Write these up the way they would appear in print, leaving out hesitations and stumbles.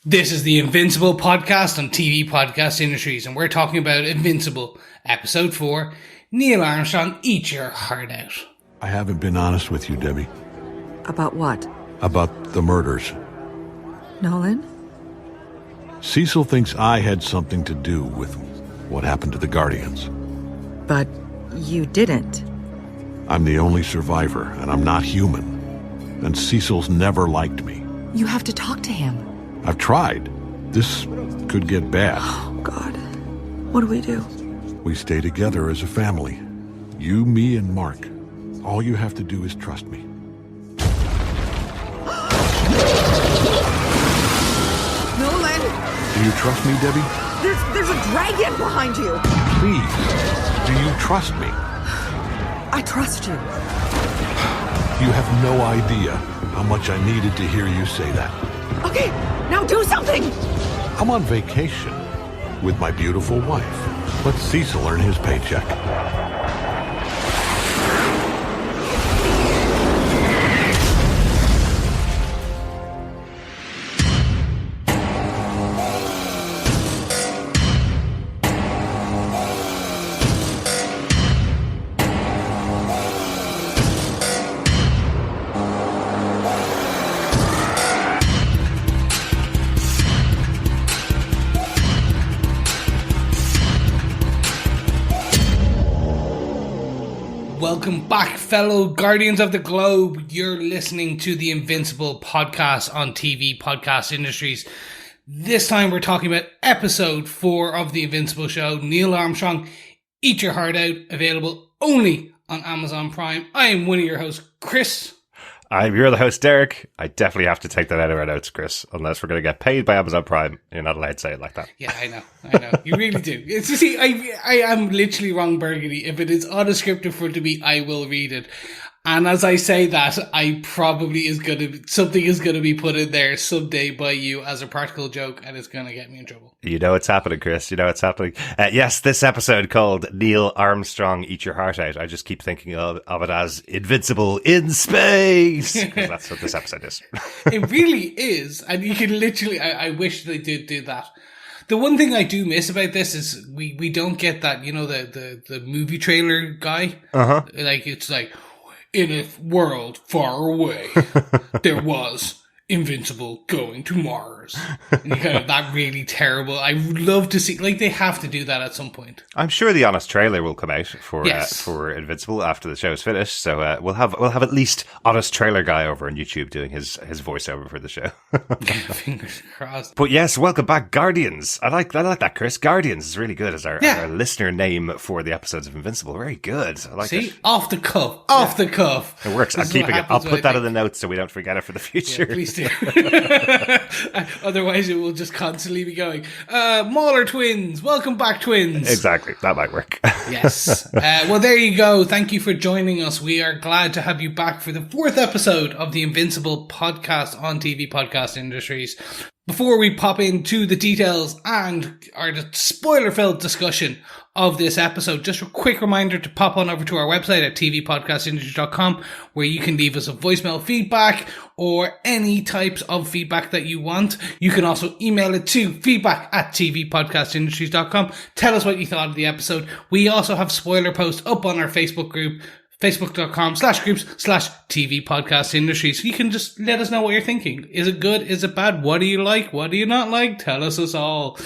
This is the Invincible podcast on TV Podcast Industries, and we're talking about Invincible, Episode 4, Neil Armstrong, Eat Your Heart Out. I haven't been honest with you, Debbie. About what? About the murders. Nolan? Cecil thinks I had something to do with what happened to the Guardians. But you didn't. I'm the only survivor, and I'm not human. And Cecil's never liked me. You have to talk to him. I've tried. This could get bad. Oh, God. What do we do? We stay together as a family. You, me, and Mark. All you have to do is trust me. Nolan! Do you trust me, Debbie? There's a dragon behind you! Please, do you trust me? I trust you. You have no idea how much I needed to hear you say that. Okay, now do something! I'm on vacation with my beautiful wife. Let Cecil earn his paycheck. Welcome back, fellow Guardians of the Globe. You're listening to the Invincible podcast on TV Podcast Industries. This time we're talking about episode 4 of the Invincible show, Neil Armstrong, Eat Your Heart Out, available only on Amazon Prime. I am one of your hosts, Chris. You're the host, Derek. I definitely have to take that out of our notes, Chris, unless we're going to get paid by Amazon Prime. You're not allowed to say it like that. Yeah, I know. You really do. It's, you see, I am literally wrong, Burgundy. If it is on a script in front of me, I will read it. And as I say that, I probably something is going to be put in there someday by you as a practical joke, and it's going to get me in trouble. You know it's happening, Chris. You know it's happening. Yes, this episode called Neil Armstrong, Eat Your Heart Out. I just keep thinking of it as Invincible in Space, because that's what this episode is. It really is. And you can literally, I wish they did do that. The one thing I do miss about this is we don't get that, you know, the movie trailer guy. Uh-huh. Like, it's like, in a world far away, there was Invincible going to Mars. And you kind of that really terrible. I would love to see, like, they have to do that at some point. I'm sure the honest trailer will come out for Yes. for Invincible after the show's finished. So we'll have at least honest trailer guy over on YouTube doing his voiceover for the show. Fingers crossed. But yes, welcome back, Guardians. I like that, Chris. Guardians is really good as our listener name for the episodes of Invincible. Very good. I like it. Off the cuff. It works. I'm keeping it. I'll put that in the notes so we don't forget it for the future. Yeah, please do. Otherwise, it will just constantly be going, Mauler twins, welcome back, twins. Exactly. That might work. Yes. Well, there you go. Thank you for joining us. We are glad to have you back for the 4th episode of the Invincible podcast on TV Podcast Industries. Before we pop into the details and our spoiler-filled discussion of this episode, just a quick reminder to pop on over to our website at tvpodcastindustry.com, where you can leave us a voicemail feedback or any types of feedback that you want. You can also email it to feedback@tvpodcastindustries.com. Tell us what you thought of the episode. We also have spoiler posts up on our Facebook group, facebook.com/groups/TV Podcast Industry. So you can just let us know what you're thinking. Is it good? Is it bad? What do you like? What do you not like? Tell us all.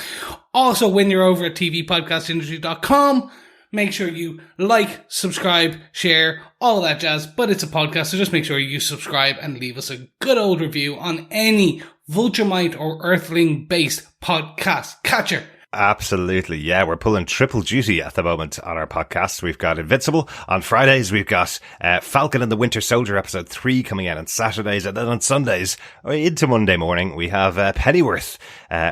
Also, when you're over at tvpodcastindustry.com, make sure you like, subscribe, share, all that jazz. But it's a podcast, so just make sure you subscribe and leave us a good old review on any Vulturemite or Earthling-based podcast catcher. Absolutely. Yeah, we're pulling triple duty at the moment on our podcast. We've got Invincible on Fridays. We've got Falcon and the Winter Soldier episode 3 coming out on Saturdays. And then on Sundays, into Monday morning, we have Pennyworth,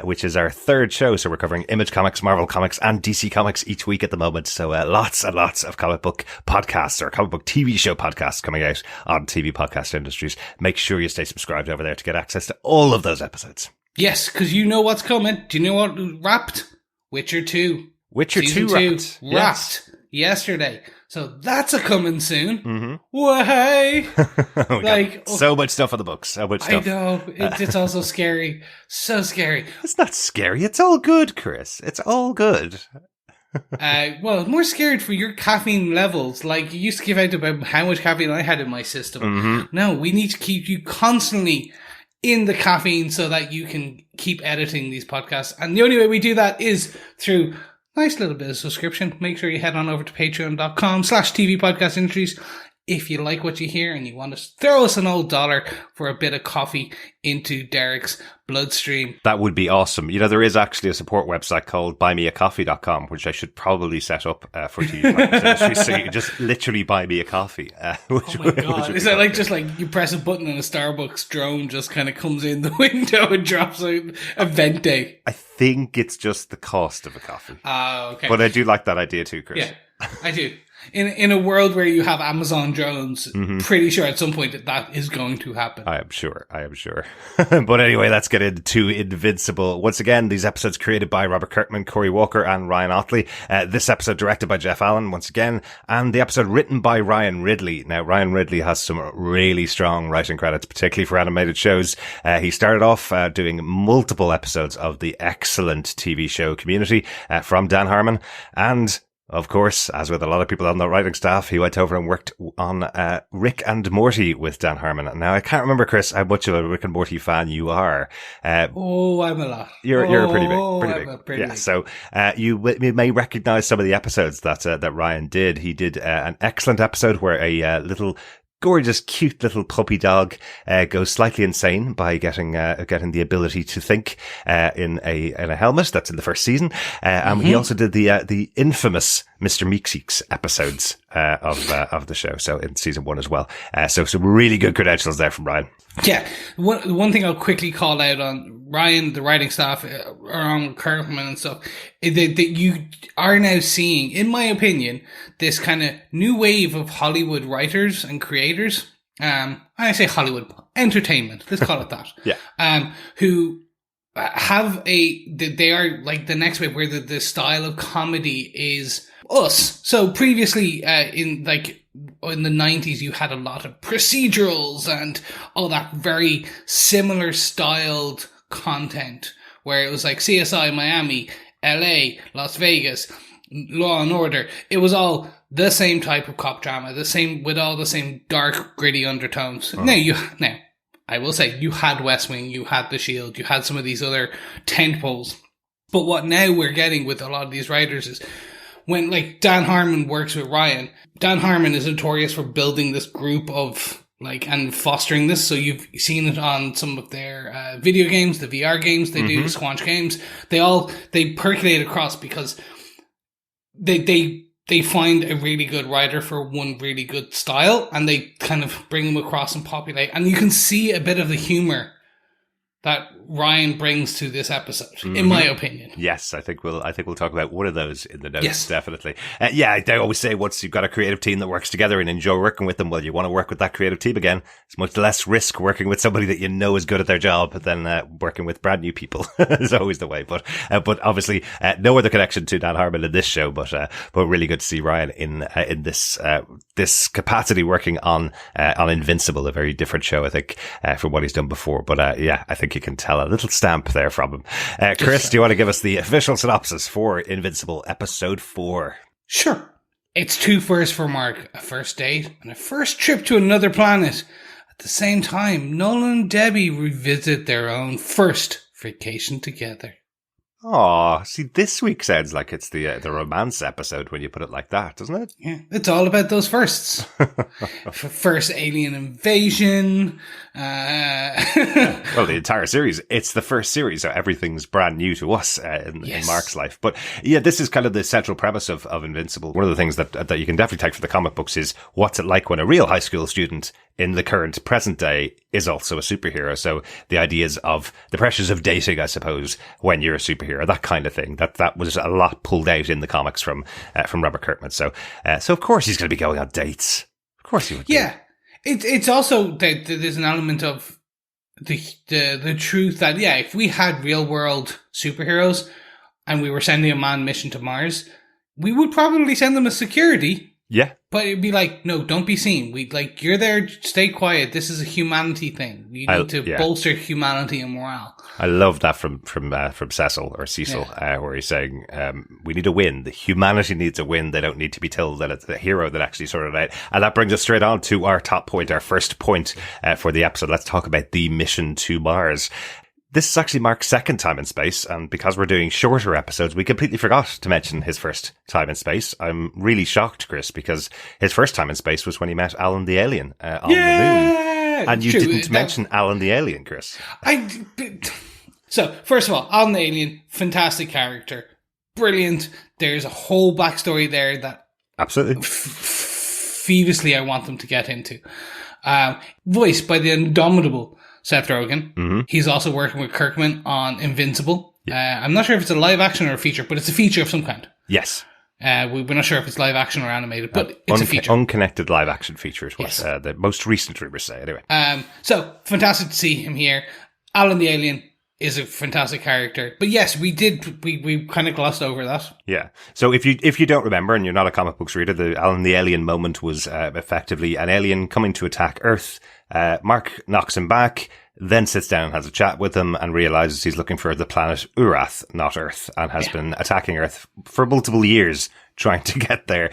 which is our 3rd show. So we're covering Image Comics, Marvel Comics, and DC Comics each week at the moment. So lots and lots of comic book podcasts or comic book TV show podcasts coming out on TV Podcast Industries. Make sure you stay subscribed over there to get access to all of those episodes. Yes, because you know what's coming. Do you know what wrapped? Witcher 2. Witcher Season 2 wrapped. Wrapped. yesterday. So that's a coming soon. Mm-hmm. Way! Like, so much stuff on the books. So much stuff. I know. It's also scary. So scary. It's not scary. It's all good, Chris. It's all good. Well, more scared for your caffeine levels. Like, you used to give out about how much caffeine I had in my system. Mm-hmm. No, we need to keep you constantly in the caffeine so that you can keep editing these podcasts. And the only way we do that is through nice little bit of subscription. Make sure you head on over to patreon.com/TV Podcast Industries. If you like what you hear and you want to throw us an old dollar for a bit of coffee into Derek's bloodstream. That would be awesome. You know, there is actually a support website called buymeacoffee.com, which I should probably set up for TV Podcast Industries. So you can just literally buy me a coffee. Which, oh my God. Is that like just like you press a button and a Starbucks drone just kind of comes in the window and drops out event day? I think it's just the cost of a coffee. Okay. But I do like that idea too, Chris. Yeah, I do. In a world where you have Amazon drones, pretty sure at some point that is going to happen. I am sure. But anyway, let's get into Invincible. Once again, these episodes created by Robert Kirkman, Corey Walker, and Ryan Otley. This episode directed by Jeff Allen, once again, and the episode written by Ryan Ridley. Now, Ryan Ridley has some really strong writing credits, particularly for animated shows. He started off doing multiple episodes of the excellent TV show Community from Dan Harmon, and of course, as with a lot of people on the writing staff, he went over and worked on Rick and Morty with Dan Harmon. Now, I can't remember, Chris, how much of a Rick and Morty fan you are. I'm a lot. You're pretty big. Pretty big. So you may recognize some of the episodes that Ryan did. He did an excellent episode where a little gorgeous, cute little puppy dog goes slightly insane by getting the ability to think in a helmet. That's in the first season. He also did the infamous Mr. Meeseeks episodes of the show. So in season 1 as well. So some really good credentials there from Ryan. Yeah. One thing I'll quickly call out on Ryan, the writing staff, around Kirkman and stuff, is that you are now seeing, in my opinion, this kind of new wave of Hollywood writers and creators. I say Hollywood entertainment. Let's call it that. Yeah. Who have they are like the next wave where the style of comedy is us. So previously, in the 90s, you had a lot of procedurals and all that very similar styled content where it was like CSI Miami, LA, Las Vegas, Law and Order. It was all the same type of cop drama, with all the same dark, gritty undertones. Now, I will say, you had West Wing, you had The Shield, you had some of these other tentpoles. But what now we're getting with a lot of these writers is when, like, Dan Harmon works with Ryan, Dan Harmon is notorious for building this group of, and fostering this. So you've seen it on some of their video games, the VR games they do, Squanch games. They percolate across because they find a really good writer for one really good style, and they kind of bring them across and populate. And you can see a bit of the humor that Ryan brings to this episode, in my opinion. Yes, I think we'll talk about one of those in the notes, definitely. I always say once you've got a creative team that works together and enjoy working with them, well, you want to work with that creative team again. It's much less risk working with somebody that you know is good at their job than working with brand new people. Is always the way. But obviously, no other connection to Dan Harmon in this show, but really good to see Ryan in this capacity working on Invincible, a very different show, I think, from what he's done before. But I think you can tell a little stamp there from him. Chris, do you want to give us the official synopsis for Invincible episode 4? Sure. It's 2 firsts for Mark, a first date and a first trip to another planet. At the same time, Nolan and Debbie revisit their own first vacation together. Oh, see, this week sounds like it's the romance episode when you put it like that, doesn't it? Yeah, it's all about those firsts. First alien invasion. Well, the entire series, it's the first series, so everything's brand new to us in Mark's life. But yeah, this is kind of the central premise of Invincible. One of the things that you can definitely take from the comic books is what's it like when a real high school student in the current present day is also a superhero. So the ideas of the pressures of dating, I suppose, when you're a superhero, that kind of thing. That was a lot pulled out in the comics from Robert Kirkman. So of course he's going to be going on dates. Of course he would. Yeah. It's also that there's an element of the truth that, if we had real world superheroes and we were sending a manned mission to Mars, we would probably send them as security. Yeah. But it'd be like, no, don't be seen. We like, you're there, stay quiet. This is a humanity thing. You need to bolster humanity and morale. I love that from Cecil or Cecil, where he's saying, we need a win. The humanity needs a win. They don't need to be told that it's the hero that actually sorted it out. And that brings us straight on to our top point, our first point for the episode. Let's talk about the mission to Mars. This is actually Mark's second time in space, and because we're doing shorter episodes, we completely forgot to mention his first time in space. I'm really shocked, Chris, because his first time in space was when he met Alan the Alien on the moon. And you didn't mention Alan the Alien, Chris. So, first of all, Alan the Alien, fantastic character. Brilliant. There's a whole backstory there that absolutely feverishly I want them to get into. Voiced by the indomitable Seth Rogen. Mm-hmm. He's also working with Kirkman on Invincible. Yeah. I'm not sure if it's a live action or a feature, but it's a feature of some kind. Yes. We're not sure if it's live action or animated, but it's a feature. Unconnected live action feature is what the most recent rumors say, anyway. So, fantastic to see him here. Alan the Alien is a fantastic character. But yes, we kind of glossed over that. Yeah. So if you don't remember and you're not a comic books reader, the Alan the Alien moment was effectively an alien coming to attack Earth. Mark knocks him back, then sits down and has a chat with him and realizes he's looking for the planet Urath, not Earth, and has been attacking Earth for multiple years, trying to get there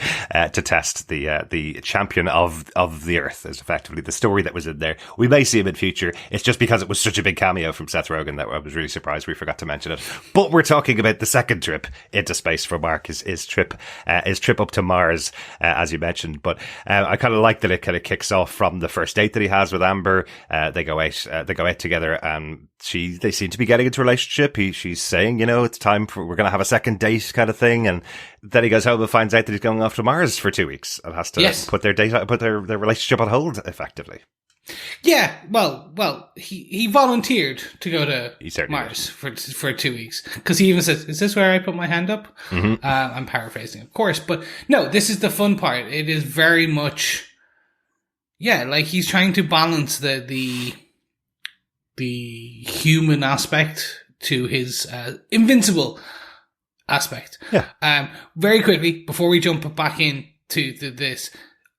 to test the champion of the Earth is effectively the story that was in there. We may see him in future. It's just because it was such a big cameo from Seth Rogen that I was really surprised we forgot to mention it. But we're talking about the second trip into space for Mark, his trip up to Mars, as you mentioned. But I kind of like that it kind of kicks off from the first date that he has with Amber. They go out together, and they seem to be getting into a relationship. She's saying, it's time we're going to have a second date kind of thing, and then he goes home and finds out that he's going off to Mars for 2 weeks and has to put their relationship on hold, effectively. Yeah, well, he volunteered to go to Mars for 2 weeks because he even says, "Is this where I put my hand up?" Mm-hmm. I'm paraphrasing, of course, but no, this is the fun part. It is very much, like he's trying to balance the human aspect to his invincible aspect. Yeah. Very quickly, before we jump back into this,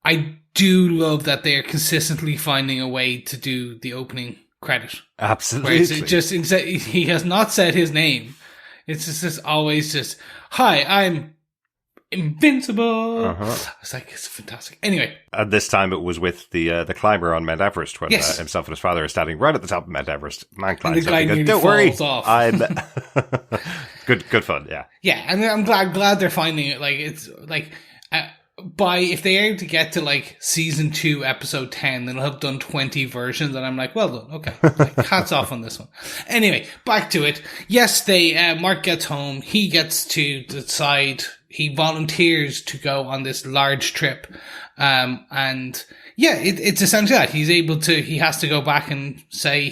I do love that they are consistently finding a way to do the opening credit. Absolutely. Where it's just he has not said his name. It's just always just, "Hi, I'm Invincible." Uh-huh. It's like, it's fantastic. Anyway. And this time it was with the climber on Mount Everest when himself and his father are standing right at the top of Mount Everest. Man climbs up and goes, "Don't worry, off. I'm..." Good fun, yeah. Yeah, and I'm glad they're finding it. Like, it's like, if they aim to get to like season 2, episode 10, they'll have done 20 versions, and I'm like, well done, okay. Like, hats off on this one. Anyway, back to it. Yes, Mark gets home. He gets to decide. He volunteers to go on this large trip. And yeah, it's essentially that. He has to go back and say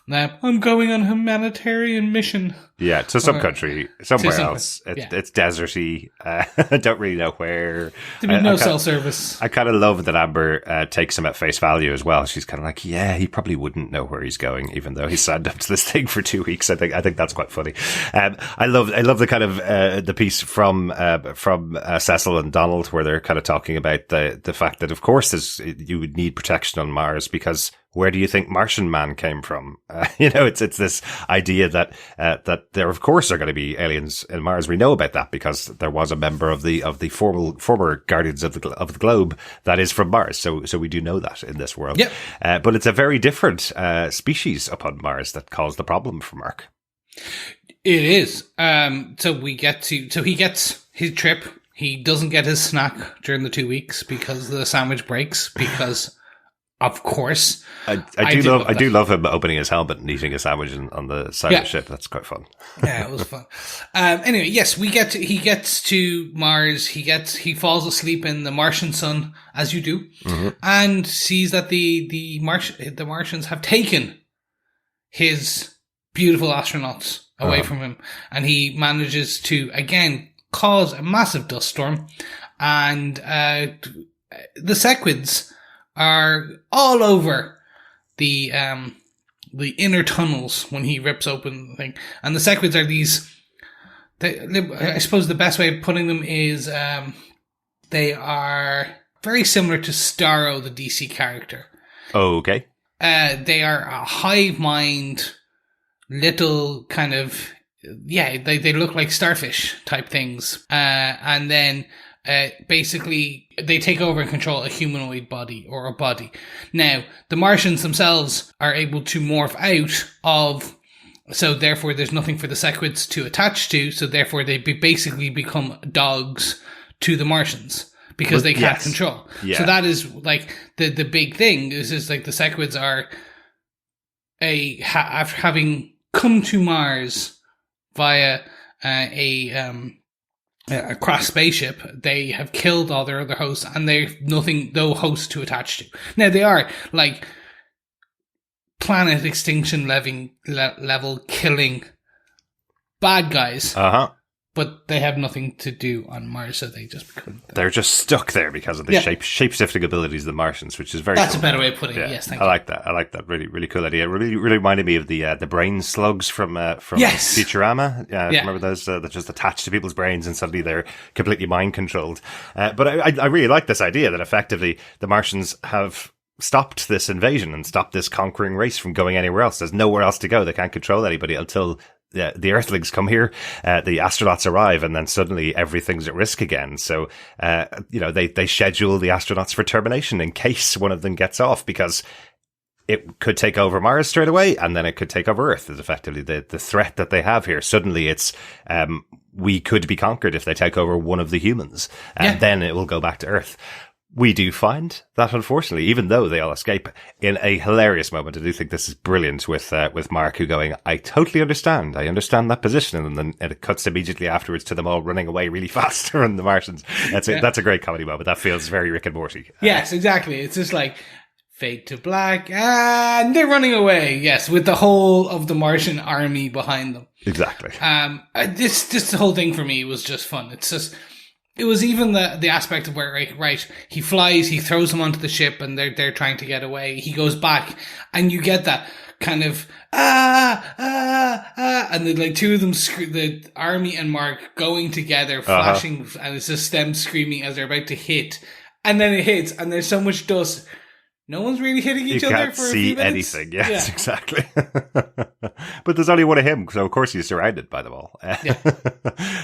I'm going on a humanitarian mission. Yeah, to some country, somewhere else. It's deserty. I don't really know where. There'd be no cell service. I kind of love that Amber takes him at face value as well. She's kind of like, yeah, he probably wouldn't know where he's going, even though he signed up to this thing for 2 weeks. I think that's quite funny. I love the kind of the piece from Cecil and Donald where they're kind of talking about the fact that of course you would need protection on Mars because where do you think Martian Man came from? It's this idea that there of course are going to be aliens in Mars. We know about that because there was a member of the former Guardians of the Globe that is from Mars. So we do know that in this world. Yep. But it's a very different species upon Mars that caused the problem for Mark. It is. So he gets his trip. He doesn't get his snack during the 2 weeks because the sandwich breaks because. Of course. I do love him opening his helmet and eating a sandwich on the side of the ship. That's quite fun. Yeah, it was fun. Anyway, yes, he gets to Mars. He falls asleep in the Martian sun, as you do, and sees that the Martians have taken his beautiful astronauts away from him, and he manages to again cause a massive dust storm, and the sequids are all over the inner tunnels when he rips open the thing. And the sequids are I suppose the best way of putting them is they are very similar to Starro, the DC character. Okay. They are a hive mind, little kind of, they look like starfish type things. And then basically they take over and control a humanoid body or a body. Now, the Martians themselves are able to morph out of, so therefore there's nothing for the Sequids to attach to, so therefore they basically become dogs to the Martians. Because they can't control. Yeah. So that is like the big thing is like the Sequids are having come to Mars via a cross spaceship. They have killed all their other hosts, and they've no host to attach to. Now they are like planet extinction level killing bad guys. But they have nothing to do on Mars, so they just become... They're just stuck there because of the shape-shifting abilities of the Martians, which is very That's cool. a better way of putting it, yes, thank you. I like that. Really, really cool idea. It really reminded me of the brain slugs from Futurama. Remember those that just attach to people's brains and suddenly they're completely mind-controlled. But I really like this idea that effectively the Martians have stopped this invasion and stopped this conquering race from going anywhere else. There's nowhere else to go. They can't control anybody until... the Earthlings come here, the astronauts arrive, and then suddenly everything's at risk again. So, they schedule the astronauts for termination in case one of them gets off, because it could take over Mars straight away, and then it could take over Earth, is effectively the threat that they have here. Suddenly it's, we could be conquered if they take over one of the humans, and then it will go back to Earth. We do find that, unfortunately, even though they all escape, in a hilarious moment. I do think this is brilliant with Mark, who going, I totally understand. I understand that position. And then it cuts immediately afterwards to them all running away really fast from the Martians. That's a great comedy moment. That feels very Rick and Morty. Yes, exactly. It's just like fade to black and they're running away. Yes, with the whole of the Martian army behind them. Exactly. This whole thing for me was just fun. It's just... It was even the aspect of where, he flies, he throws them onto the ship, and they're trying to get away. He goes back, and you get that kind of, and the two of them, the Army and Mark going together, flashing, and it's just them screaming as they're about to hit. And then it hits, and there's so much dust. No one's really hitting each other for a few minutes. You can't see anything. Yes, exactly. But there's only one of him, so of course he's surrounded by them all.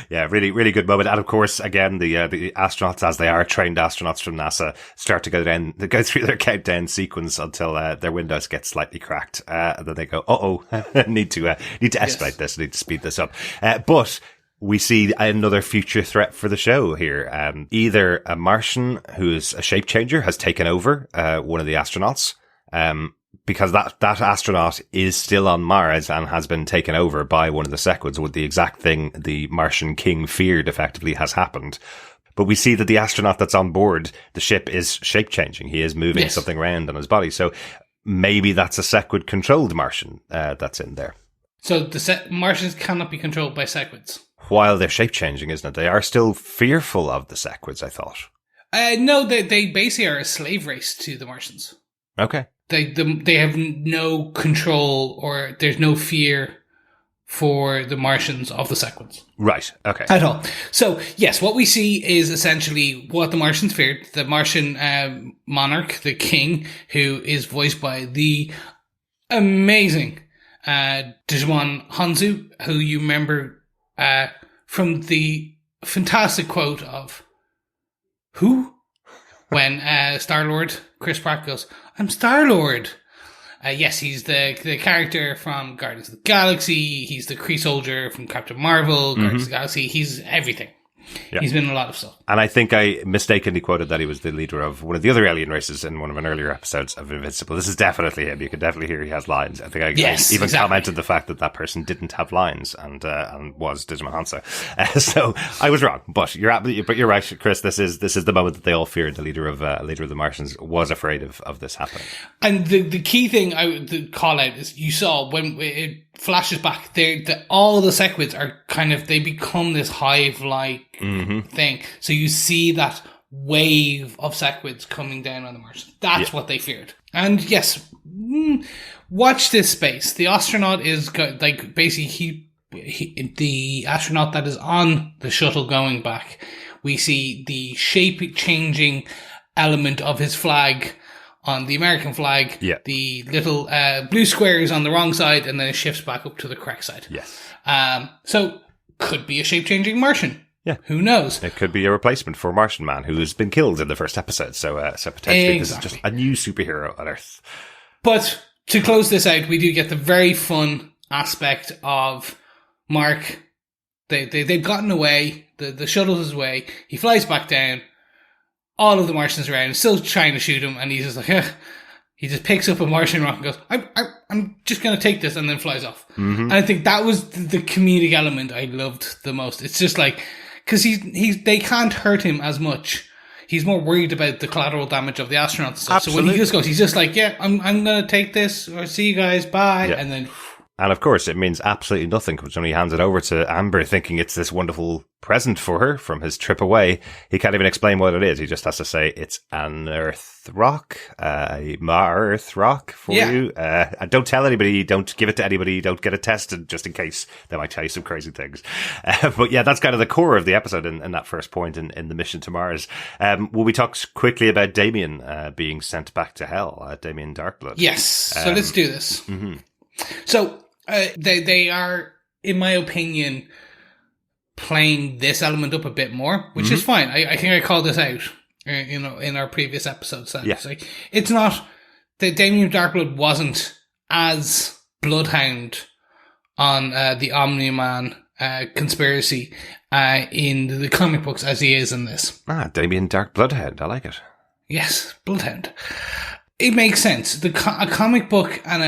Really, really good moment. And of course, again, the astronauts, as they are trained astronauts from NASA, start to go through their countdown sequence until their windows get slightly cracked. And then they go, need to escalate this, need to speed this up. But we see another future threat for the show here. Either a Martian who is a shape changer has taken over one of the astronauts, because that astronaut is still on Mars and has been taken over by one of the Sequids, with the exact thing the Martian king feared effectively has happened. But we see that the astronaut that's on board the ship is shape changing. He is moving something around on his body. So maybe that's a Sequid controlled Martian that's in there. So the Martians cannot be controlled by Sequids. While they're shape-changing, isn't it? They are still fearful of the Sequids, I thought. No, they basically are a slave race to the Martians. Okay. They have no control, or there's no fear for the Martians of the Sequids. Right, okay. At all. So, yes, what we see is essentially what the Martians feared. The Martian monarch, the king, who is voiced by the amazing Digimon Hanzo, who you remember... from the fantastic quote of who? When Star-Lord, Chris Pratt goes, I'm Star-Lord. Yes, he's the character from Guardians of the Galaxy. He's the Kree soldier from Captain Marvel, Guardians of the Galaxy. He's everything. Yeah. He's been in a lot of stuff. And I think I mistakenly quoted that he was the leader of one of the other alien races in one of an earlier episodes of Invincible. This is definitely him. You can definitely hear he has lines. I think I even commented the fact that person didn't have lines and was Digimon Hanzo. So I was wrong, but you're right, Chris. This is the moment that they all feared. The leader of the Martians was afraid of this happening. And the key thing I would call out is you saw when it flashes back, all the Sequids are they become this hive-like thing. So you see that wave of Sequids coming down on the Martians. That's what they feared. And yes, watch this space. The astronaut is basically he the astronaut that is on the shuttle going back, we see the shape changing element of his flag on the American flag. Yeah. The little blue square is on the wrong side, and then it shifts back up to the correct side. Yes. So could be a shape changing Martian. Yeah. Who knows? It could be a replacement for Martian Man, who has been killed in the first episode. So potentially this is just a new superhero on Earth. But to close this out, we do get the very fun aspect of Mark. They've gotten away. The shuttle is away. He flies back down. All of the Martians around, still trying to shoot him, and he's just like, he just picks up a Martian rock and goes, I'm just going to take this, and then flies off. Mm-hmm. And I think that was the comedic element I loved the most. It's just like, because they can't hurt him as much. He's more worried about the collateral damage of the astronauts and stuff. Absolutely. So when he just goes, he's just like, yeah, I'm going to take this, or see you guys, bye. Yeah. And then... And of course, it means absolutely nothing because when he hands it over to Amber thinking it's this wonderful present for her from his trip away, he can't even explain what it is. He just has to say it's an Earth rock, a Earth rock for you. And don't tell anybody, don't give it to anybody, don't get it tested just in case they might tell you some crazy things. But yeah, that's kind of the core of the episode in that first point in the mission to Mars. Will we talk quickly about Damien being sent back to hell, Damien Darkblood? Yes, so let's do this. Mm-hmm. So, they are, in my opinion, playing this element up a bit more, which is fine. I think I called this out, in our previous episodes. That it's like, it's not that Damien Darkblood wasn't as bloodhound on the Omni-Man conspiracy in the comic books as he is in this. Damien Dark Bloodhound. I like it. Yes, bloodhound. It makes sense. A comic book and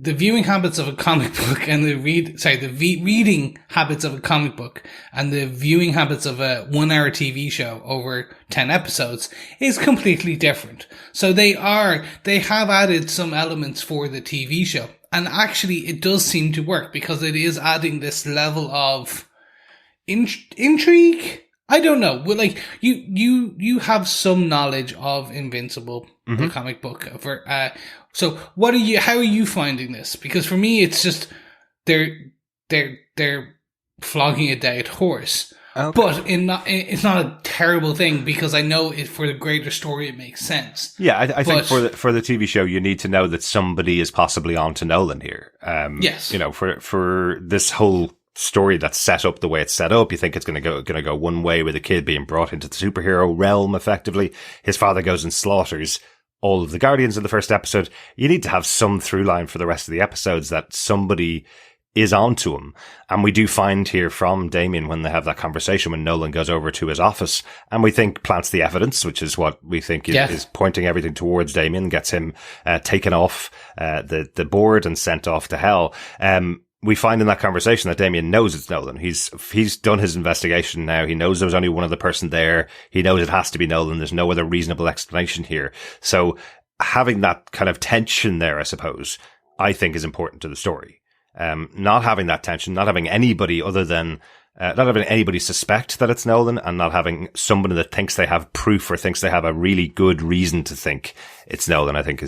the viewing habits of a comic book and the reading habits of a comic book and the viewing habits of a 1 hour TV show over 10 episodes is completely different. So they have added some elements for the TV show. And actually it does seem to work because it is adding this level of intrigue. I don't know. Well, like you have some knowledge of Invincible, the comic book. So how are you finding this? Because for me, it's just they're flogging a dead horse. Okay. But it's not a terrible thing because I know it for the greater story it makes sense. Yeah, I think for the TV show you need to know that somebody is possibly on to Nolan here. Yes, for this whole story that's set up the way it's set up, you think it's going to go one way with the kid being brought into the superhero realm. Effectively, his father goes and slaughters all of the Guardians in the first episode. You need to have some through line for the rest of the episodes that somebody is onto him. And we do find here from Damien when they have that conversation when Nolan goes over to his office and we think plants the evidence, which is what we think is pointing everything towards Damien, gets him taken off the board and sent off to hell. We find in that conversation that Damien knows it's Nolan. He's done his investigation now. He knows there was only one other person there. He knows it has to be Nolan. There's no other reasonable explanation here. So having that kind of tension there, I suppose, I think is important to the story. Not having that tension, not having anybody other than, not having anybody suspect that it's Nolan and not having somebody that thinks they have proof or thinks they have a really good reason to think it's Nolan, I think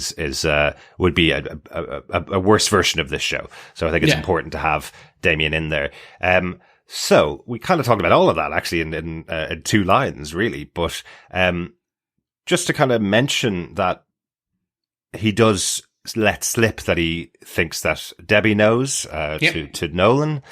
would be a worse version of this show. So I think it's important to have Damien in there. So we kind of talked about all of that actually in 2 lines really, but, just to kind of mention that he does let slip that he thinks that Debbie knows, to Nolan.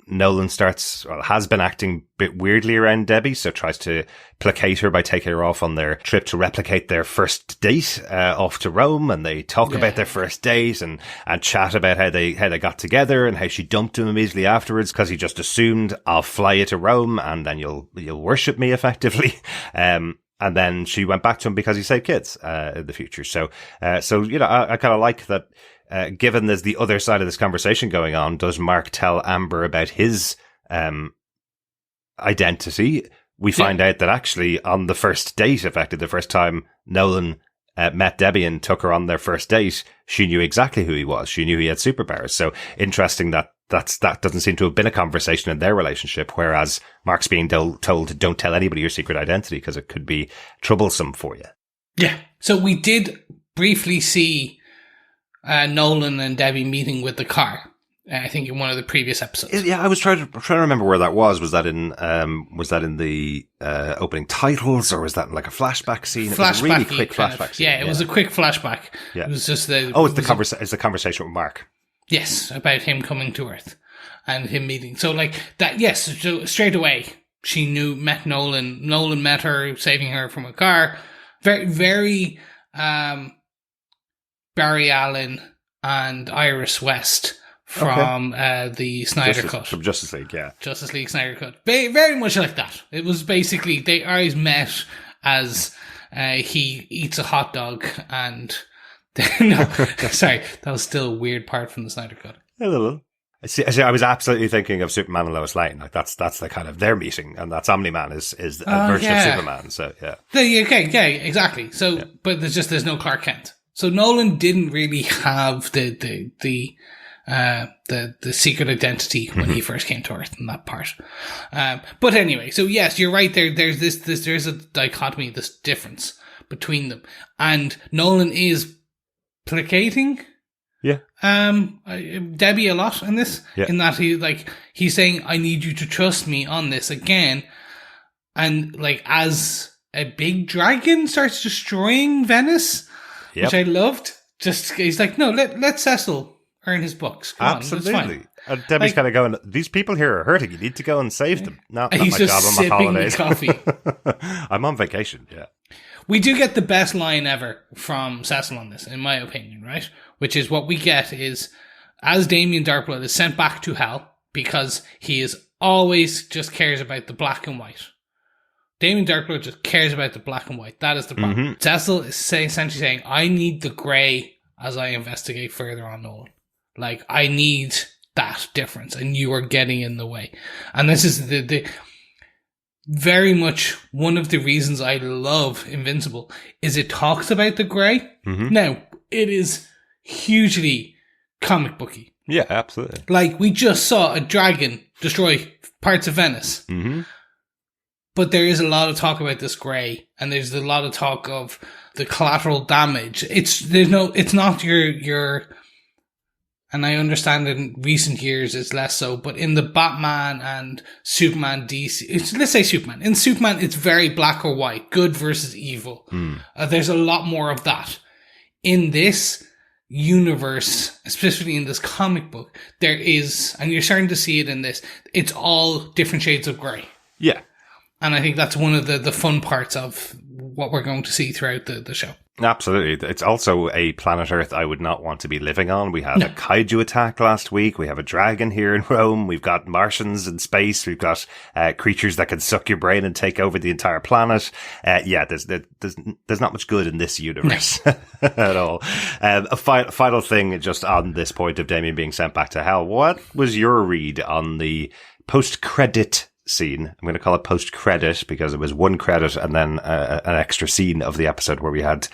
Nolan has been acting a bit weirdly around Debbie, so tries to placate her by taking her off on their trip to replicate their first date, off to Rome, and they talk about their first date and chat about how they got together and how she dumped him immediately afterwards because he just assumed I'll fly you to Rome and then you'll worship me effectively. And then she went back to him because he saved kids, in the future. So, I kind of like that. Given there's the other side of this conversation going on, does Mark tell Amber about his identity? We find out that actually on the first date, effectively the first time Nolan met Debbie and took her on their first date, she knew exactly who he was. She knew he had superpowers. So interesting that doesn't seem to have been a conversation in their relationship, whereas Mark's being told to don't tell anybody your secret identity because it could be troublesome for you. Yeah. So we did briefly see Nolan and Debbie meeting with the car. I think in one of the previous episodes. Yeah, I was trying to remember where that was. Was that in the opening titles, or was that in like a flashback scene? It was a really quick flashback scene. Yeah, it was a quick flashback. Yeah. It was just it's the conversation with Mark. Yes, about him coming to Earth and him meeting. So like that, yes, so straight away she met Nolan. Nolan met her, saving her from a car. Very, very Barry Allen and Iris West from the Snyder Cut. From Justice League, yeah. Justice League Snyder Cut. Very, very much like that. It was basically, they always met as he eats a hot dog and... no, sorry, that was still a weird part from the Snyder Cut. A little. See, I was absolutely thinking of Superman and Lois Lane. Like that's the kind of their meeting, and that's Omni-Man is a version of Superman. So yeah. Okay, yeah, exactly. So, but there's no Clark Kent. So Nolan didn't really have the secret identity when he first came to Earth in that part. But anyway, so yes, you're right. There's a dichotomy, this difference between them, and Nolan is placating Debbie a lot in this, in that he's saying, I need you to trust me on this again, and like as a big dragon starts destroying Venice, which I loved. Just he's like, no, let Cecil earn his books. Come Absolutely. On, that's fine. And Debbie's kind of going, these people here are hurting. You need to go and save them. Not he's my just job. I'm sipping on holidays. the coffee. I'm on vacation. Yeah. We do get the best line ever from Cecil on this, in my opinion, right? Which is what we get is, as Damien Darkblood is sent back to hell because he is always just cares about the black and white. Damien Darkblood just cares about the black and white. That is the problem. Mm-hmm. Cecil is essentially saying, I need the grey as I investigate further on Nolan. Like, I need that difference, and you are getting in the way. And this is the very much one of the reasons I love Invincible is it talks about the grey. Mm-hmm. Now, it is hugely comic booky. Yeah, absolutely. Like, we just saw a dragon destroy parts of Venice. Mm-hmm. But there is a lot of talk about this grey, and there's a lot of talk of the collateral damage. It's not your and I understand in recent years it's less so, but in the Batman and Superman DC, let's say Superman. In Superman, it's very black or white, good versus evil. There's a lot more of that. In this universe, especially in this comic book, there is, and you're starting to see it in this, it's all different shades of grey. Yeah. And I think that's one of the fun parts of what we're going to see throughout the show. Absolutely. It's also a planet Earth I would not want to be living on. We had a kaiju attack last week. We have a dragon here in Rome. We've got Martians in space. We've got creatures that can suck your brain and take over the entire planet. There's not much good in this universe at all. A final thing just on this point of Damien being sent back to hell. What was your read on the post-credit scene? I'm going to call it post-credit because it was one credit and then an extra scene of the episode where we had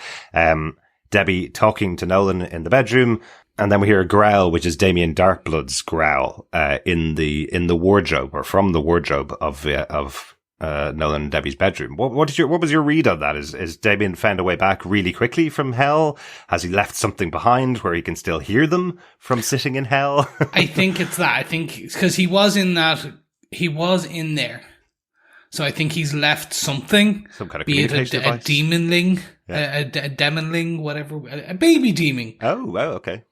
Debbie talking to Nolan in the bedroom, and then we hear a growl, which is Damien Darkblood's growl in the wardrobe, or from the wardrobe of Nolan and Debbie's bedroom. What was your read on that? Is Damien found a way back really quickly from hell? Has he left something behind where he can still hear them from sitting in hell? I think it's that. I think because he was in there. So I think he's left something. Some kind of communication device. A demonling, a demonling, whatever, a baby demon. Oh, okay.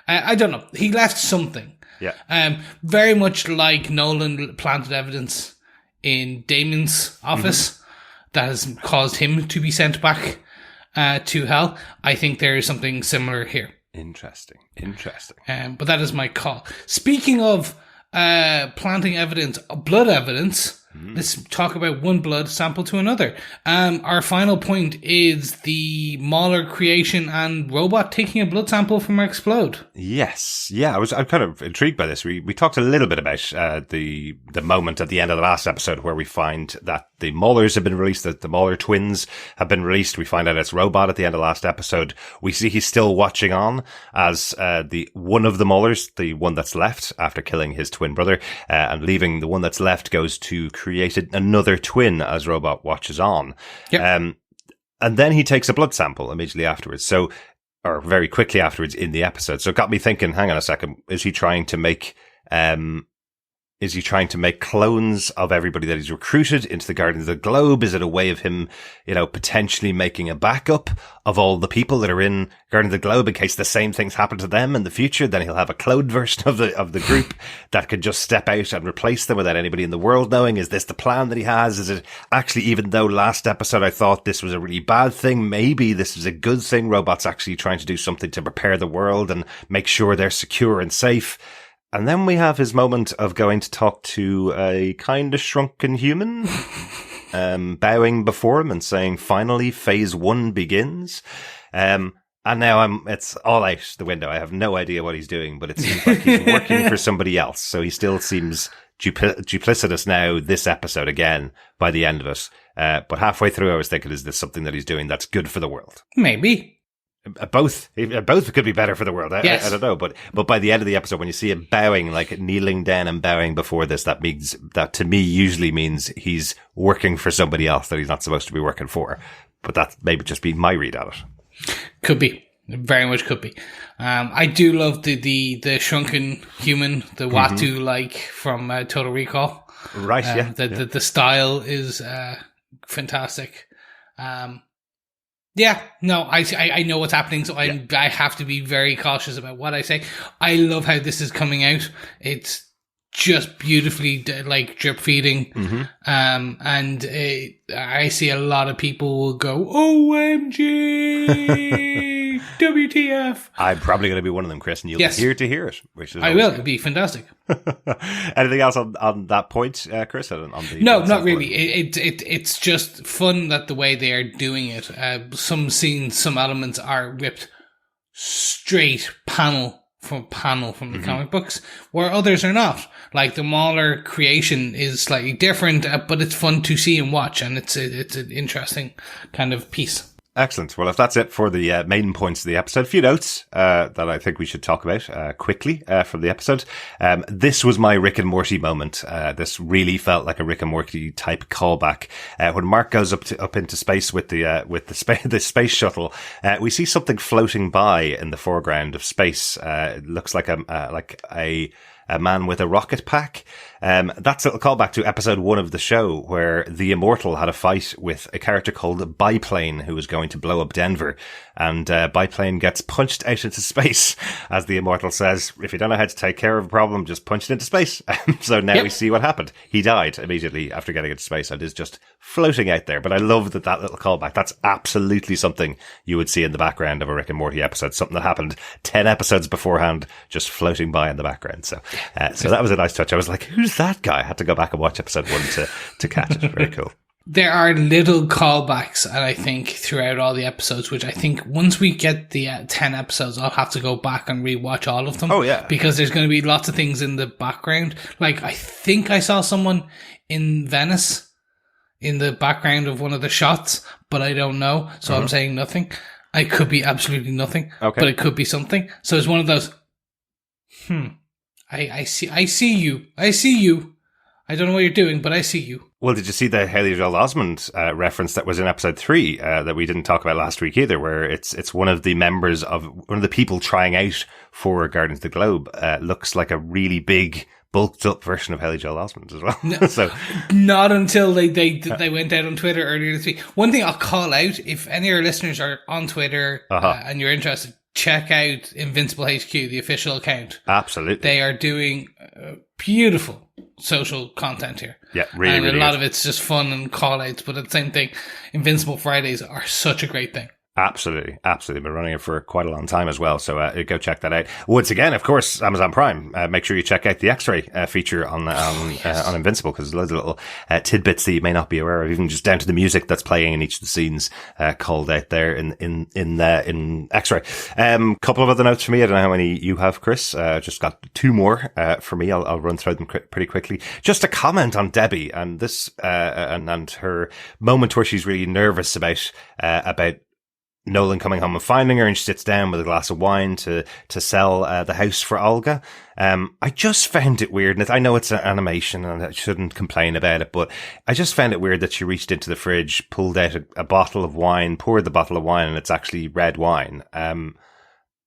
I don't know. He left something. Yeah. Very much like Nolan planted evidence in Damien's office that has caused him to be sent back to hell. I think there is something similar here. Interesting. But that is my call. Speaking of planting evidence, blood evidence. Let's talk about one blood sample to another. Our final point is the Mauler creation and robot taking a blood sample from Explode. Yes. Yeah, I'm kind of intrigued by this. We talked a little bit about the moment at the end of the last episode where we find that the Maulers have been released, that the Mauler twins have been released. We find out it's Robot at the end of last episode. We see he's still watching on as the one of the Maulers, the one that's left after killing his twin brother, and leaving the one that's left goes to created another twin as Robot watches on. Yep. And then he takes a blood sample immediately afterwards. So or very quickly afterwards in the episode. So it got me thinking, hang on a second, is he trying to make clones of everybody that he's recruited into the Guardians of the Globe? Is it a way of him, potentially making a backup of all the people that are in Guardians of the Globe in case the same things happen to them in the future? Then he'll have a cloned version of the group that could just step out and replace them without anybody in the world knowing. Is this the plan that he has? Is it actually, even though last episode I thought this was a really bad thing, maybe this is a good thing? Robots actually trying to do something to prepare the world and make sure they're secure and safe. And then we have his moment of going to talk to a kind of shrunken human, bowing before him and saying, finally, phase 1 begins. And now it's all out the window. I have no idea what he's doing, but it seems like he's working for somebody else. So he still seems duplicitous now, this episode again, by the end of it. But halfway through, I was thinking, is this something that he's doing that's good for the world? Maybe. Both could be better for the world. Yes. I don't know, but by the end of the episode, when you see him bowing, like kneeling down and bowing before this, that to me usually means he's working for somebody else that he's not supposed to be working for. But that maybe just be my read on it. Could be. Very much could be. I do love the shrunken human, the Watu like from Total Recall. Right. Yeah. The style is fantastic. Yeah, no, I know what's happening, so I have to be very cautious about what I say. I love how this is coming out. It's just beautifully like drip feeding. And I see a lot of people will go, OMG, WTF. I'm probably going to be one of them, Chris, and you'll be here to hear it. Which is I will. It'll be fantastic. Anything else on that point, Chris? No, not really. It's just fun that the way they are doing it. Some scenes, some elements are ripped straight panel from the comic books, where others are not. Like the Mauler creation is slightly different, but it's fun to see and watch, and it's an interesting kind of piece. Excellent. Well, if that's it for the main points of the episode, a few notes that I think we should talk about quickly from the episode. This was my Rick and Morty moment. This really felt like a Rick and Morty type callback. When Mark goes up into space with the space shuttle, we see something floating by in the foreground of space. It looks like a man with a rocket pack. That's a little callback to episode 1 of the show, where the Immortal had a fight with a character called Biplane, who was going to blow up Denver. And Biplane gets punched out into space. As the Immortal says, if you don't know how to take care of a problem, just punch it into space. So now we see what happened. He died immediately after getting into space and is just floating out there. But I love that little callback. That's absolutely something you would see in the background of a Rick and Morty episode. Something that happened 10 episodes beforehand, just floating by in the background. So that was a nice touch. I was like, who's that guy? I had to go back and watch episode 1 to catch it. Very cool. There are little callbacks, and I think throughout all the episodes, which I think once we get the 10 episodes, I'll have to go back and rewatch all of them. Oh, yeah. Because there's going to be lots of things in the background. Like, I think I saw someone in Venice in the background of one of the shots, but I don't know. So I'm saying nothing. I could be absolutely nothing, but it could be something. So it's one of those, I see you. I don't know what you're doing, but I see you. Well, did you see the Haley Joel Osment reference that was in episode 3 that we didn't talk about last week either, where it's one of the members of one of the people trying out for Guardians of the Globe looks like a really big, bulked up version of Haley Joel Osment as well. No, so not until they went out on Twitter earlier this week. One thing I'll call out, if any of our listeners are on Twitter and you're interested, check out Invincible HQ, the official account. Absolutely. They are doing beautiful social content here. Yeah, really, and really a lot good. of it's just fun and call outs, but at the same thing, Invincible Fridays are such a great thing. Absolutely. Been running it for quite a long time as well. So go check that out. Once again, of course, Amazon Prime. Make sure you check out the X-ray feature on Invincible, because there's loads of little tidbits that you may not be aware of, even just down to the music that's playing in each of the scenes called out there in X-ray. Couple of other notes for me. I don't know how many you have, Chris. Just got 2 more for me. I'll run through them pretty quickly. Just a comment on Debbie and this and her moment where she's really nervous about Nolan coming home and finding her, and she sits down with a glass of wine to sell the house for Olga. I just found it weird, and I know it's an animation and I shouldn't complain about it, but I just found it weird that she reached into the fridge, pulled out a bottle of wine, poured the bottle of wine, and it's actually red wine.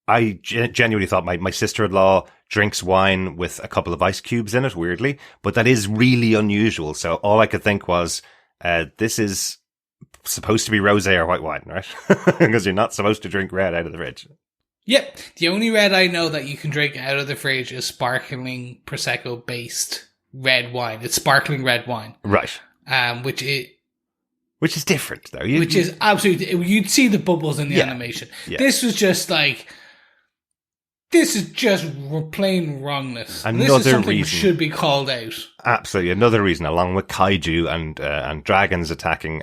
I genuinely thought my sister-in-law drinks wine with a couple of ice cubes in it, weirdly, but that is really unusual. So all I could think was, this is supposed to be rosé or white wine, right? Because you're not supposed to drink red out of the fridge. Yep. The only red I know that you can drink out of the fridge is sparkling Prosecco-based red wine. It's sparkling red wine. Right. Which is different, though. Which is absolutely... You'd see the bubbles in the animation. Yeah. This was just like... This is just plain wrongness. This is something that should be called out. Absolutely, another reason, along with kaiju and dragons attacking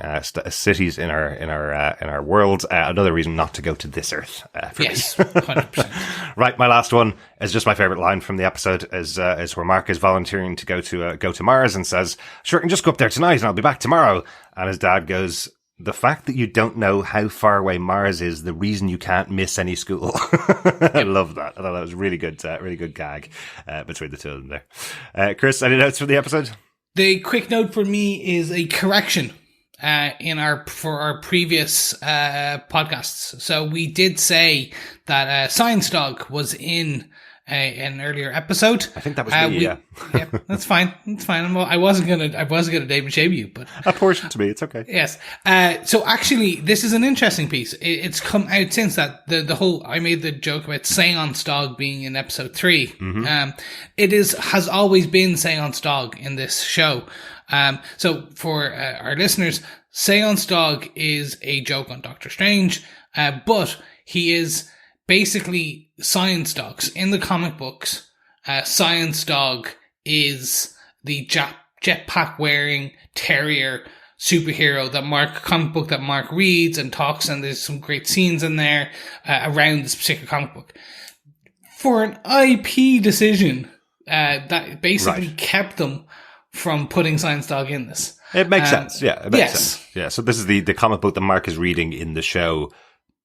cities in our world, another reason not to go to this Earth. Yes, 100%. Right, my last one is just my favorite line from the episode. Is where Mark is volunteering to go to Mars and says, "Sure, I can just go up there tonight and I'll be back tomorrow." And his dad goes, "The fact that you don't know how far away Mars is the reason you can't miss any school." I love that. I thought that was really good gag between the two of them there. Chris, any notes for the episode? The quick note for me is a correction for our previous podcasts. So we did say that Science Dog was in an earlier episode. I think that was me. Yeah, that's fine. It's fine. I wasn't gonna name and shame you, but apportion to me, it's okay. Yes. So actually, this is an interesting piece. It's come out since that the whole. I made the joke about Seance Dog being in episode 3. Mm-hmm. It has always been Seance Dog in this show. So for our listeners, Seance Dog is a joke on Doctor Strange, but he is basically Science Dogs. In the comic books, Science Dog is the jetpack wearing terrier superhero comic book that Mark reads and talks, and there's some great scenes in there around this particular comic book. For an IP decision, that basically kept them from putting Science Dog in this. It makes sense. Yeah, it makes sense. Yeah, so this is the comic book that Mark is reading in the show.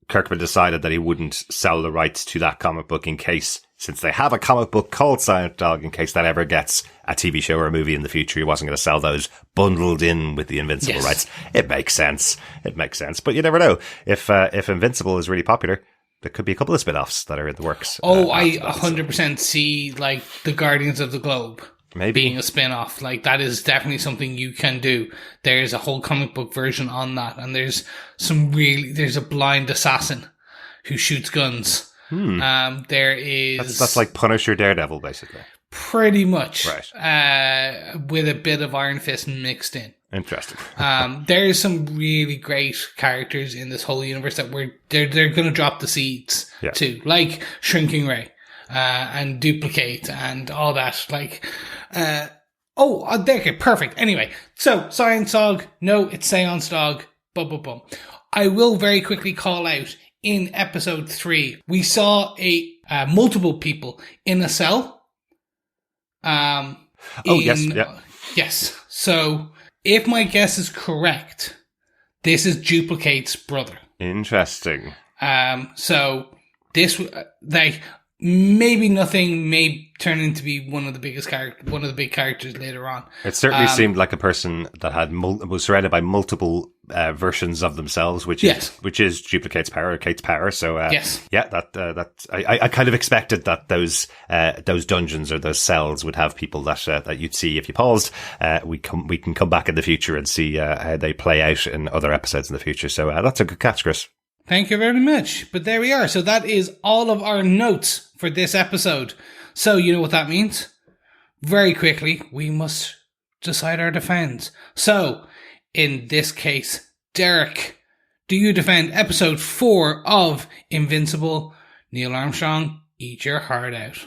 Kirkman decided that he wouldn't sell the rights to that comic book in case, since they have a comic book called Science Dog, in case that ever gets a TV show or a movie in the future, he wasn't going to sell those bundled in with the Invincible rights. It makes sense. But you never know. If Invincible is really popular, there could be a couple of spin-offs that are in the works. I 100% see, like, the Guardians of the Globe. Maybe being a spin-off. Like, that is definitely something you can do. There's a whole comic book version on that, and there's a blind assassin who shoots guns. There is... That's like Punisher Daredevil, basically. Pretty much. Right. With a bit of Iron Fist mixed in. Interesting. There's some really great characters in this whole universe that they're going to drop the seeds to, like Shrinking Ray. And Duplicate and all that, okay, perfect. Anyway, so Science Dog, no, it's Seance Dog, boom. I will very quickly call out, in episode 3, we saw multiple people in a cell. Yes. So, if my guess is correct, this is Duplicate's brother. Interesting. So, this, maybe nothing may turn into be one of the big characters later on. It certainly seemed like a person that was surrounded by multiple versions of themselves, which is Duplicate's power, Kate's power. So I kind of expected that those dungeons or those cells would have people that you'd see if you paused. We can come back in the future and see how they play out in other episodes in the future. So that's a good catch, Chris. Thank you very much. But there we are. So that is all of our notes for this episode. So you know what that means? Very quickly, we must decide our defense. So, in this case, Derek, do you defend episode 4 of Invincible? Neil Armstrong, eat your heart out.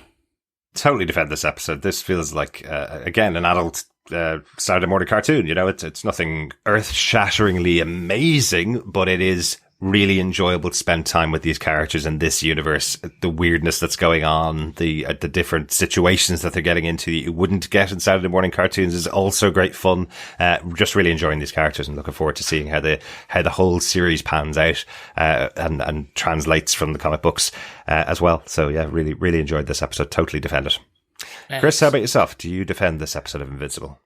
Totally defend this episode. This feels like, again, an adult Saturday morning cartoon. You know, it's nothing earth-shatteringly amazing, but it is really enjoyable to spend time with these characters in this universe. The weirdness that's going on, the different situations that they're getting into that you wouldn't get in Saturday morning cartoons is also great fun. Just really enjoying these characters and looking forward to seeing how the whole series pans out and translates from the comic books as well. So yeah, really, really enjoyed this episode. Totally defend it. Yes. Chris, how about yourself? Do you defend this episode of Invincible?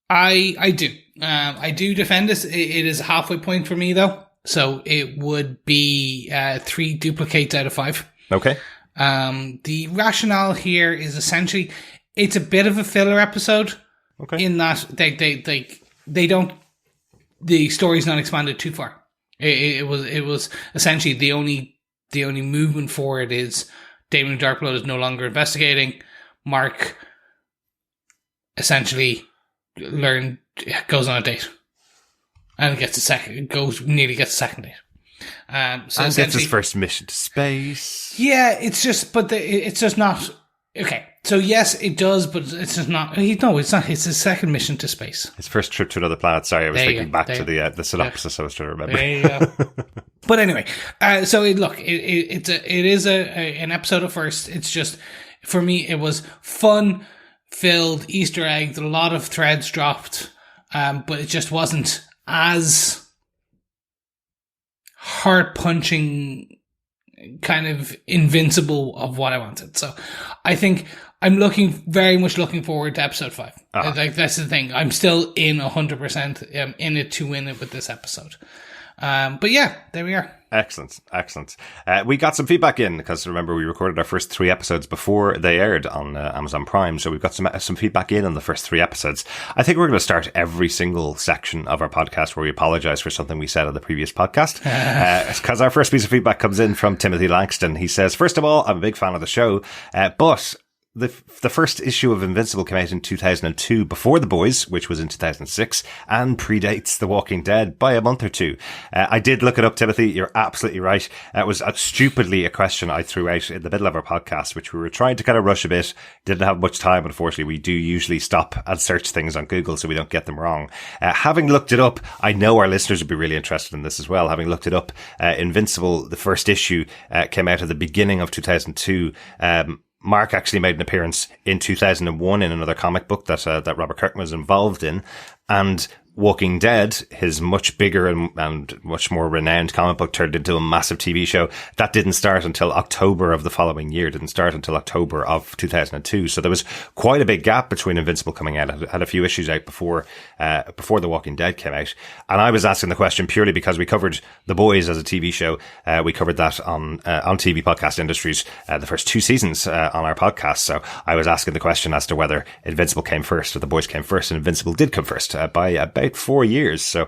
I do. I do defend this. It is a halfway point for me though. So it would be 3 Duplicates out of 5. Okay. The rationale here is essentially it's a bit of a filler episode. Okay. In that they don't, the story's not expanded too far. It was essentially the only movement forward is Damon Darkblood is no longer investigating. Mark essentially goes on a date and nearly gets a second date. So and gets his first mission to space. Yeah, it's just not okay. So yes, it does, but it's just not. No, it's not. It's his second mission to space. His first trip to another planet. Sorry, I was thinking back to the synopsis. I was trying to remember. There you go. But anyway, so it is an episode of first. It's just, for me, it was fun filled, Easter eggs, a lot of threads dropped, but it just wasn't as heart punching, kind of Invincible of what I wanted. So I think I'm very much looking forward to episode 5. Like, that's the thing. I'm still in 100% in it to win it with this episode. But yeah, there we are. Excellent. We got some feedback in because remember we recorded our first 3 episodes before they aired on Amazon Prime, so we've got some feedback in on the first 3 episodes. I think we're going to start every single section of our podcast where we apologize for something we said on the previous podcast, because our first piece of feedback comes in from Timothy Langston. He says, first of all, I'm a big fan of the show, but the first issue of Invincible came out in 2002, before The Boys, which was in 2006, and predates The Walking Dead by a month or 2. I did look it up, Timothy. You're absolutely right. It was stupidly a question I threw out in the middle of our podcast, which we were trying to kind of rush a bit. Didn't have much time, unfortunately. We do usually stop and search things on Google so we don't get them wrong. Having looked it up, I know our listeners would be really interested in this as well. Having looked it up, Invincible, the first issue, came out at the beginning of 2002. Mark actually made an appearance in 2001 in another comic book that Robert Kirkman was involved in, and Walking Dead, his much bigger and much more renowned comic book, turned into a massive TV show. That didn't start until October of the following year, didn't start until October of 2002. So there was quite a big gap between Invincible coming out. It had a few issues out before The Walking Dead came out. And I was asking the question purely because we covered The Boys as a TV show. We covered that on TV Podcast Industries, the first 2 seasons on our podcast. So I was asking the question as to whether Invincible came first or The Boys came first, and Invincible did come first by about 4 years. So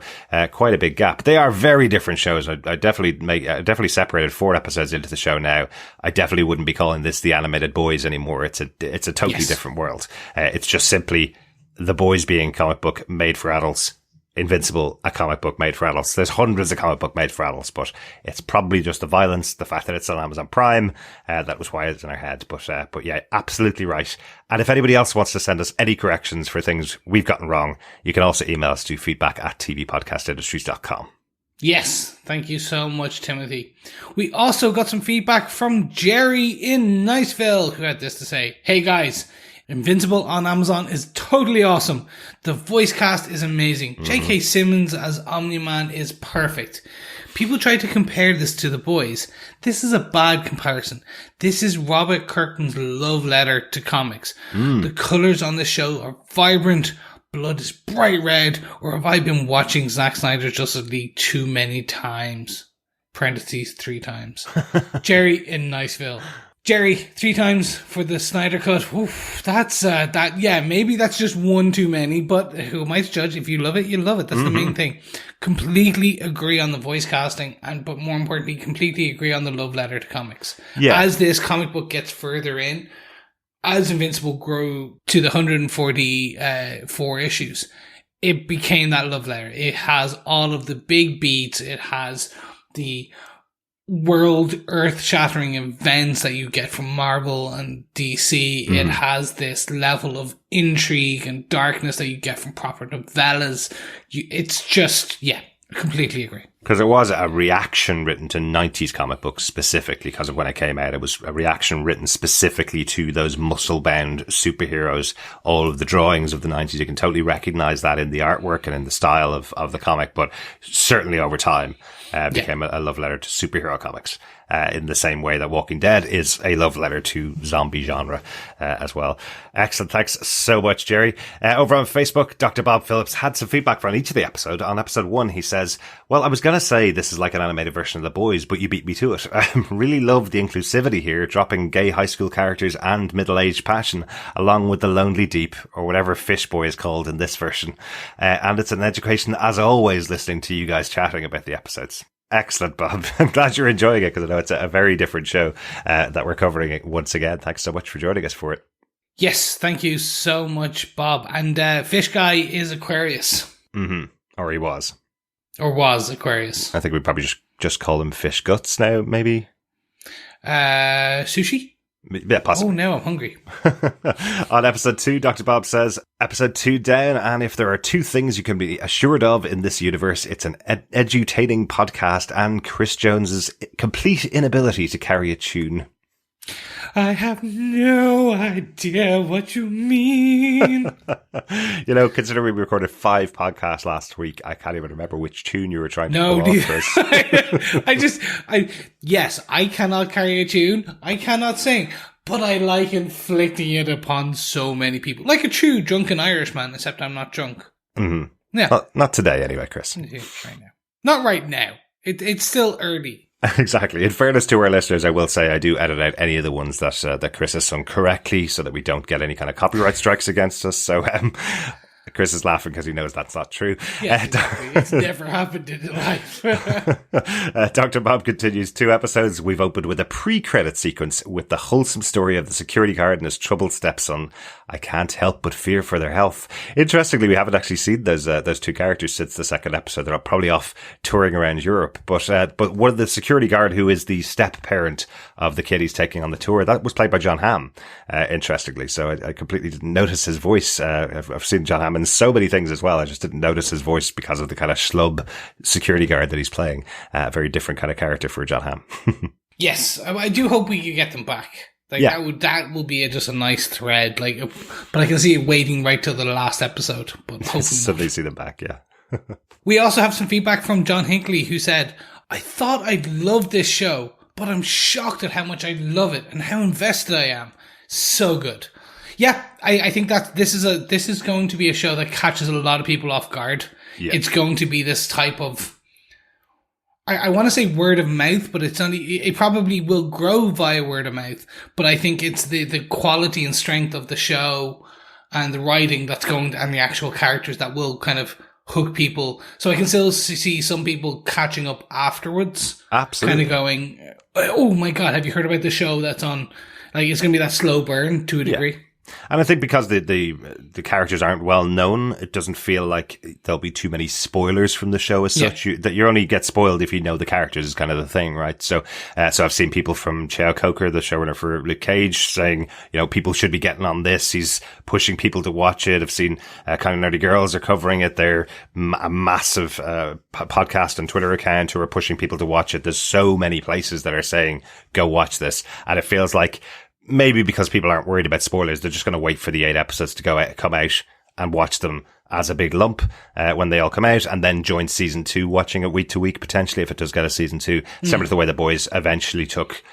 quite a big gap. They are very different shows. I definitely separated 4 episodes into the show now. I definitely wouldn't be calling this The Animated Boys anymore. It's a totally different world. It's just simply The Boys being a comic book made for adults, Invincible, a comic book made for adults. There's hundreds of comic book made for adults, but it's probably just the violence, the fact that it's on Amazon Prime. That was why it's in our head. But yeah, absolutely right. And if anybody else wants to send us any corrections for things we've gotten wrong, you can also email us to feedback@tvpodcastindustries.com. Yes, thank you so much, Timothy. We also got some feedback from Jerry in Niceville, who had this to say. Hey guys, Invincible on Amazon is totally awesome. The voice cast is amazing. J.K. Simmons as Omni-Man is perfect. People try to compare this to The Boys. This is a bad comparison. This is Robert Kirkman's love letter to comics. The colours on the show are vibrant. Blood is bright red. Or have I been watching Zack Snyder's Justice League too many times? Parentheses, 3 times. Jerry in Niceville. Jerry, 3 times for the Snyder Cut. Oof, that's, yeah, maybe that's just 1 too many, but who am I to judge? If you love it, you love it. That's the main thing. Completely agree on the voice casting, but more importantly, completely agree on the love letter to comics. Yeah. As this comic book gets further in, as Invincible grew to the 144 issues, it became that love letter. It has all of the big beats. It has the world earth-shattering events that you get from Marvel and DC. It has this level of intrigue and darkness that you get from proper novellas. It's just, yeah, I completely agree. Because it was a reaction written to 90s comic books specifically because of when it came out. It was a reaction written specifically to those muscle-bound superheroes. All of the drawings of the 90s, you can totally recognize that in the artwork and in the style of the comic, but certainly over time became a love letter to superhero comics. in the same way that Walking Dead is a love letter to zombie genre as well. Excellent. Thanks so much, Jerry. Over on Facebook, Dr. Bob Phillips had some feedback from each of the episode. On episode 1, he says, well, I was going to say this is like an animated version of The Boys, but you beat me to it. I really love the inclusivity here, dropping gay high school characters and middle-aged passion, along with the lonely deep, or whatever fish boy is called in this version. And it's an education, as always, listening to you guys chatting about the episodes. Excellent, Bob. I'm glad you're enjoying it, because I know it's a very different show that we're covering it once again. Thanks so much for joining us for it. Yes, thank you so much, Bob. And Fish Guy is Aquarius. Mm-hmm. Or he was. Or was Aquarius. I think we probably just call him Fish Guts now, maybe. Sushi? Yeah, possibly. Oh, now I'm hungry. On episode 2, Dr. Bob says, episode 2 down, and if there are 2 things you can be assured of in this universe, it's an edutaining podcast and Chris Jones's complete inability to carry a tune. I have no idea what you mean. Considering we recorded 5 podcasts last week, I can't even remember which tune you were trying to pull off, Chris. Yes, I cannot carry a tune. I cannot sing. But I like inflicting it upon so many people. Like a true drunken Irishman, except I'm not drunk. Mm-hmm. Yeah. Well, not today, anyway, Chris. Right now. Not right now. It's still early. Exactly. In fairness to our listeners, I will say I do edit out any of the ones that Chris has sung correctly so that we don't get any kind of copyright strikes against us. So Chris is laughing because he knows that's not true. Yeah, exactly. It's never happened in life. Dr. Bob continues 2 episodes. We've opened with a pre-credit sequence with the wholesome story of the security guard and his troubled stepson. I can't help but fear for their health. Interestingly, we haven't actually seen those 2 characters since the 2nd episode. They're probably off touring around Europe. But one of the security guard who is the step parent of the kid he's taking on the tour, that was played by John Hamm, interestingly. So I completely didn't notice his voice. I've seen John Hamm in so many things as well. I just didn't notice his voice because of the kind of schlub security guard that he's playing. A very different kind of character for John Hamm. Yes, I do hope we can get them back. That will be just a nice thread. But I can see it waiting right till the last episode. But hopefully suddenly see them back. Yeah. We also have some feedback from John Hinckley, who said, "I thought I'd love this show, but I'm shocked at how much I love it and how invested I am. So good." Yeah, I think that this is going to be a show that catches a lot of people off guard. Yeah. It's going to be this type of, I want to say word of mouth, but it probably will grow via word of mouth. But I think it's the quality and strength of the show and the writing and the actual characters that will kind of hook people. So I can still see some people catching up afterwards. Absolutely. Kind of going, oh my God, have you heard about the show that's on? It's going to be that slow burn to a degree. Yeah. And I think because the characters aren't well known, it doesn't feel like there'll be too many spoilers from the show as such. That you only get spoiled if you know the characters is kind of the thing, right? So I've seen people from Cheo Coker, the showrunner for Luke Cage, saying, people should be getting on this. He's pushing people to watch it. I've seen Kind of Nerdy Girls are covering it. They're a massive podcast and Twitter account who are pushing people to watch it. There's so many places that are saying, go watch this. And it feels like, maybe because people aren't worried about spoilers, they're just going to wait for the 8 episodes to come out and watch them as a big lump when they all come out, and then join season 2, watching it week to week, potentially, if it does get a season 2, similar to the way The Boys eventually took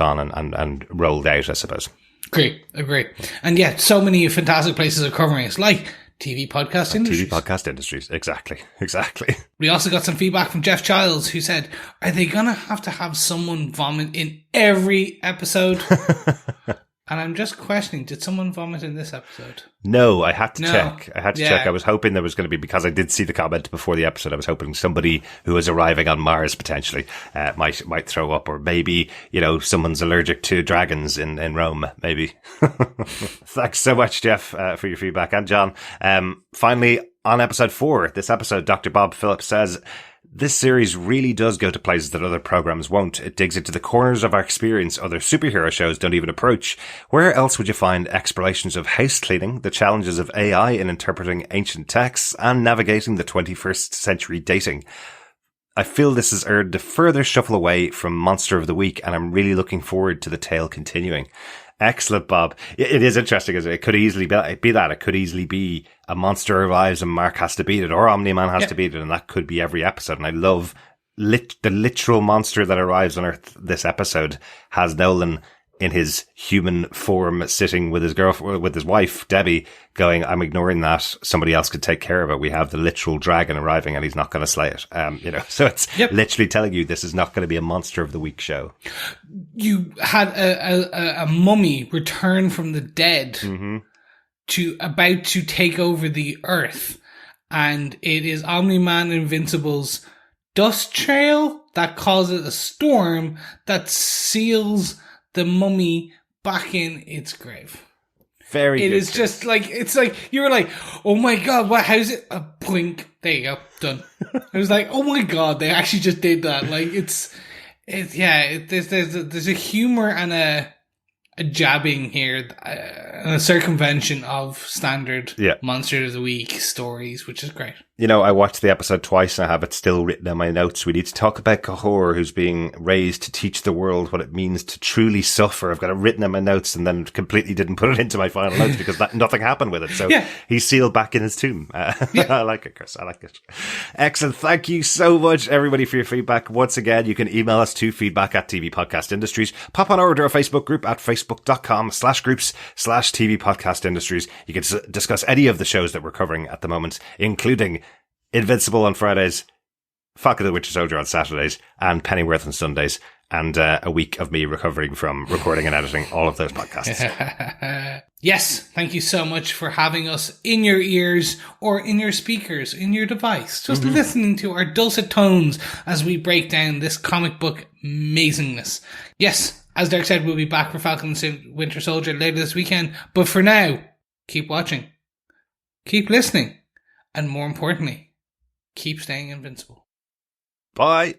on and rolled out, I suppose. Agree. And yet, so many fantastic places are covering it, like TV podcast industries. TV podcast industries, exactly. We also got some feedback from Jeff Childs, who said, are they going to have someone vomit in every episode? And I'm just questioning, did someone vomit in this episode? No, I had to check. I was hoping there was going to be, because I did see the comment before the episode, I was hoping somebody who was arriving on Mars potentially might throw up, or maybe, someone's allergic to dragons in Rome, maybe. Thanks so much, Jeff, for your feedback. And John, finally, on episode 4, this episode, Dr. Bob Phillips says, this series really does go to places that other programs won't. It digs into the corners of our experience other superhero shows don't even approach. Where else would you find explorations of house cleaning, the challenges of AI in interpreting ancient texts, and navigating the 21st century dating? I feel this has earned a further shuffle away from Monster of the Week, and I'm really looking forward to the tale continuing. Excellent, Bob. It is interesting, isn't it? It could easily be that. It could easily be a monster arrives and Mark has to beat it, or Omni-Man has to beat it, and that could be every episode. And I love the literal monster that arrives on Earth this episode has Nolan in his human form sitting with his girlfriend, with his wife, Debbie, going, I'm ignoring that. Somebody else could take care of it. We have the literal dragon arriving and he's not going to slay it. So it's literally telling you this is not going to be a Monster of the Week show. You had a mummy return from the dead about to take over the Earth. And it is Omni-Man Invincible's dust trail that causes a storm that seals the mummy back in its grave. Very good. It is just like, it's like, you were like, oh my god, what, how's it? A blink. There you go, done. I was like, oh my god, they actually just did that. Like, there's a humor and a jabbing here, and a circumvention of standard Monster of the Week stories, which is great. I watched the episode twice and I have it still written in my notes. We need to talk about Cahor, who's being raised to teach the world what it means to truly suffer. I've got it written in my notes and then completely didn't put it into my final notes because nothing happened with it. So he's sealed back in his tomb. I like it, Chris. I like it. Excellent. Thank you so much, everybody, for your feedback. Once again, you can email us to feedback@tvpodcastindustries. Pop on over to our Facebook group at facebook.com/groups/tvpodcastindustries. You can discuss any of the shows that we're covering at the moment, including Invincible on Fridays, Falcon and the Winter Soldier on Saturdays, and Pennyworth on Sundays, and a week of me recovering from recording and editing all of those podcasts. Yes, thank you so much for having us in your ears or in your speakers, in your device, just listening to our dulcet tones as we break down this comic book amazingness. Yes, as Derek said, we'll be back for Falcon and Winter Soldier later this weekend, but for now, keep watching, keep listening, and more importantly, keep staying invincible. Bye.